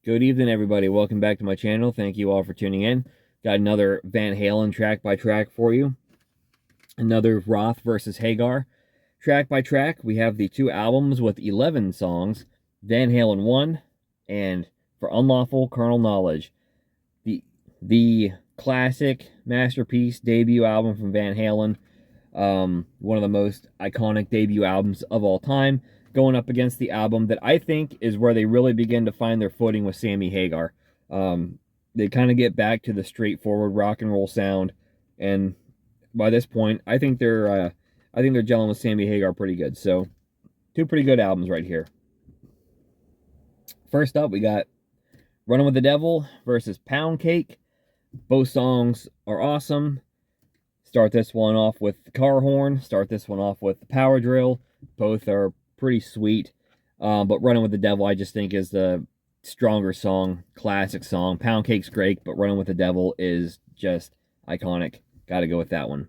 Good evening, everybody. Welcome back to my channel. Thank you all for tuning in. Got another Van Halen track by track for you. Another Roth versus Hagar. Track by track, we have the two albums with 11 songs. Van Halen 1 and for Unlawful, Carnal Knowledge. The classic masterpiece debut album from Van Halen. One of the most iconic debut albums of all time, going up against the album that I think is where they really begin to find their footing with Sammy Hagar. They kind of get back to the straightforward rock and roll sound, and by this point, I think they're gelling with Sammy Hagar pretty good. So, two pretty good albums right here. First up, we got Running with the Devil versus Pound Cake. Both songs are awesome. Start this one off with the car horn. Start this one off with the power drill. Both are pretty sweet. But Running with the Devil, I just think, is the stronger song, classic song. Pound Cake's great, but Running with the Devil is just iconic. Got to go with that one.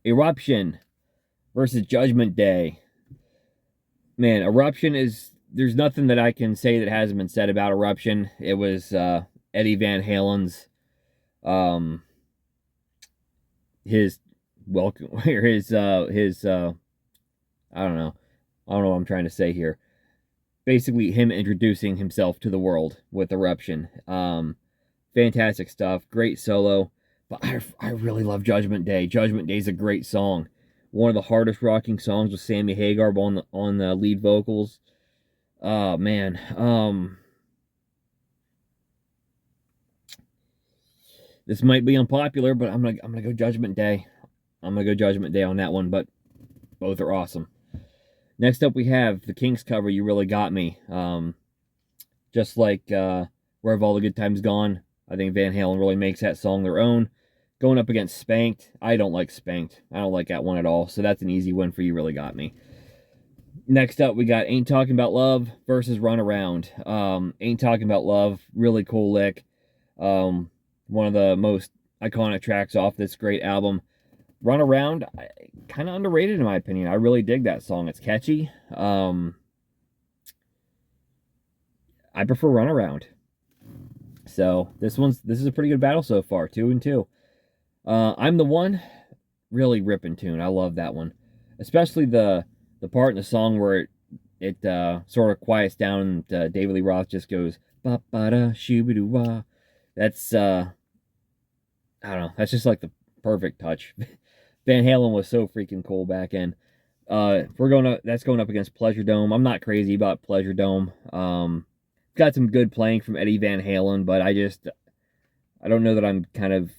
Eruption versus Judgment Day. Man, Eruption is... There's nothing that I can say that hasn't been said about Eruption. It was Eddie Van Halen's... his welcome, or his I don't know what I'm trying to say here. Basically, him introducing himself to the world with Eruption. Fantastic stuff, great solo. But I really love Judgment Day. Judgment Day is a great song. One of the hardest rocking songs with Sammy Hagar on the lead vocals. Oh man. This might be unpopular, but I'm gonna go Judgment Day. I'm gonna go Judgment Day on that one, but both are awesome. Next up, we have the Kinks cover, You Really Got Me. Just like Where Have All the Good Times Gone, I think Van Halen really makes that song their own. Going up against Spanked, I don't like Spanked. I don't like that one at all, so that's an easy win for You Really Got Me. Next up, we got Ain't Talking About Love versus Run Around. Ain't Talking About Love, really cool lick. One of the most iconic tracks off this great album. Run Around, kind of underrated in my opinion. I really dig that song. It's catchy. I prefer Run Around. So this is a pretty good battle so far, 2-2. I'm the One, really ripping tune. I love that one, especially the part in the song where it sort of quiets down and David Lee Roth just goes ba ba da shoo wah. That's I don't know. That's just like the perfect touch. Van Halen was so freaking cool back in. That's going up against Pleasure Dome. I'm not crazy about Pleasure Dome. Got some good playing from Eddie Van Halen, but I don't know that I'm kind of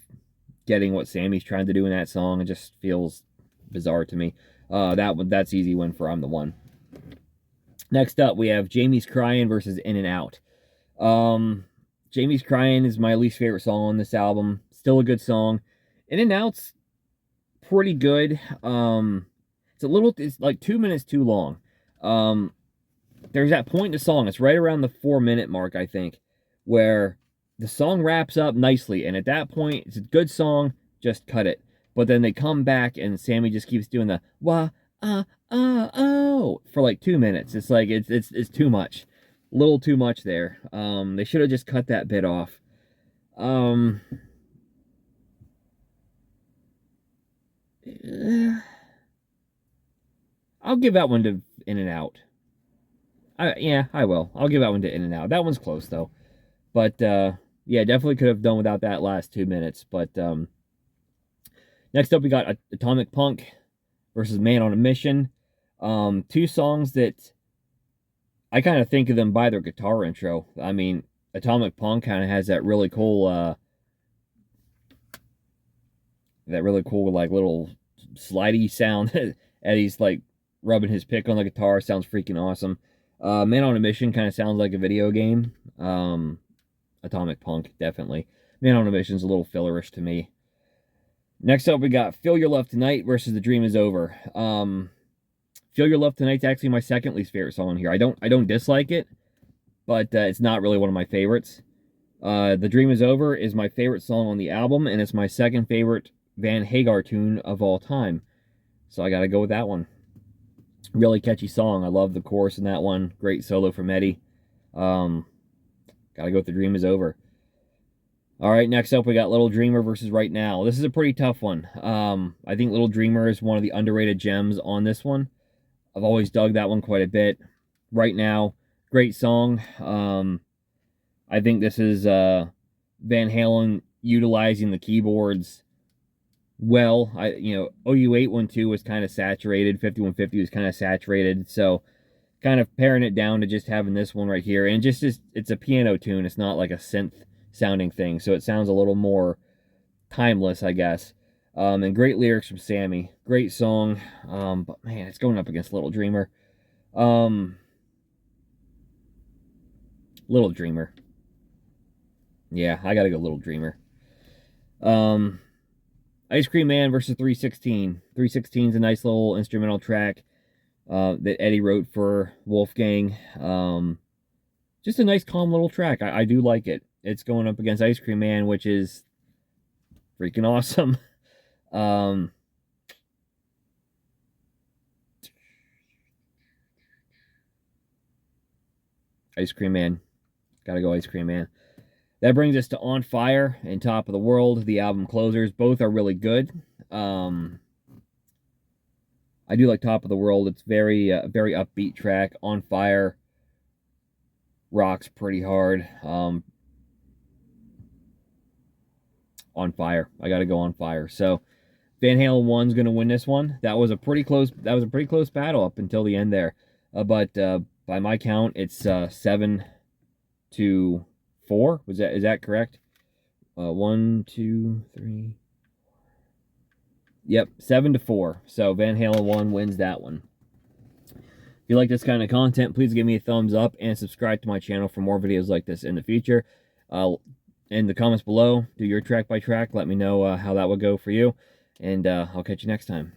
getting what Sammy's trying to do in that song. It just feels bizarre to me. That's easy win for I'm the One. Next up, we have Jamie's Crying versus In and Out. Jamie's Crying is my least favorite song on this album. Still a good song. In and Out's pretty good. It's like 2 minutes too long. There's that point in the song, it's right around the 4-minute mark, I think, where the song wraps up nicely, and at that point, it's a good song, just cut it. But then they come back, and Sammy just keeps doing the wah, oh, for like 2 minutes. It's like, it's too much. A little too much there. They should have just cut that bit off. I'll give that one to In and Out. Yeah, I will. I'll give that one to In and Out. That one's close, though. But, yeah, definitely could have done without that last 2 minutes. But, next up, we got Atomic Punk versus Man on a Mission. Two songs that I kind of think of them by their guitar intro. I mean, Atomic Punk kind of has that really cool, like, little slidey sound. Eddie's, like, rubbing his pick on the guitar. Sounds freaking awesome. Man on a Mission kind of sounds like a video game. Atomic Punk, definitely. Man on a Mission's a little fillerish to me. Next up, we got Feel Your Love Tonight versus The Dream Is Over. Feel Your Love Tonight's actually my second least favorite song here. I don't dislike it, but it's not really one of my favorites. The Dream Is Over is my favorite song on the album, and it's my second favorite Van Hagar tune of all time. So I gotta go with that one. Really catchy song. I love the chorus in that one. Great solo from Eddie. Gotta go with The Dream Is Over. All right, next up we got Little Dreamer versus Right Now. This is a pretty tough one. I think Little Dreamer is one of the underrated gems on this one. I've always dug that one quite a bit. Right Now, great song. I think this is Van Halen utilizing the keyboards well. OU812 was kind of saturated. 5150 was kind of saturated. So kind of paring it down to just having this one right here. And it's a piano tune. It's not like a synth sounding thing. So it sounds a little more timeless, I guess. And great lyrics from Sammy. Great song. But man, it's going up against Little Dreamer. Little Dreamer. Yeah, I gotta go Little Dreamer. Ice Cream Man versus 316. 316 is a nice little instrumental track that Eddie wrote for Wolfgang. Just a nice, calm little track. I do like it. It's going up against Ice Cream Man, which is freaking awesome. Ice Cream Man. Gotta go Ice Cream Man. That brings us to On Fire and Top of the World, the album closers. Both are really good. I do like Top of the World. It's very upbeat track. On Fire rocks pretty hard. On Fire. I got to go On Fire. So Van Halen 1's going to win this one. That was a pretty close battle up until the end there. But by my count, it's 7-4. Is that correct? 1, 2, 3. Yep, 7-4. So Van Halen 1 wins that one. If you like this kind of content, please give me a thumbs up and subscribe to my channel for more videos like this in the future. In the comments below, do your track by track. Let me know how that would go for you. And I'll catch you next time.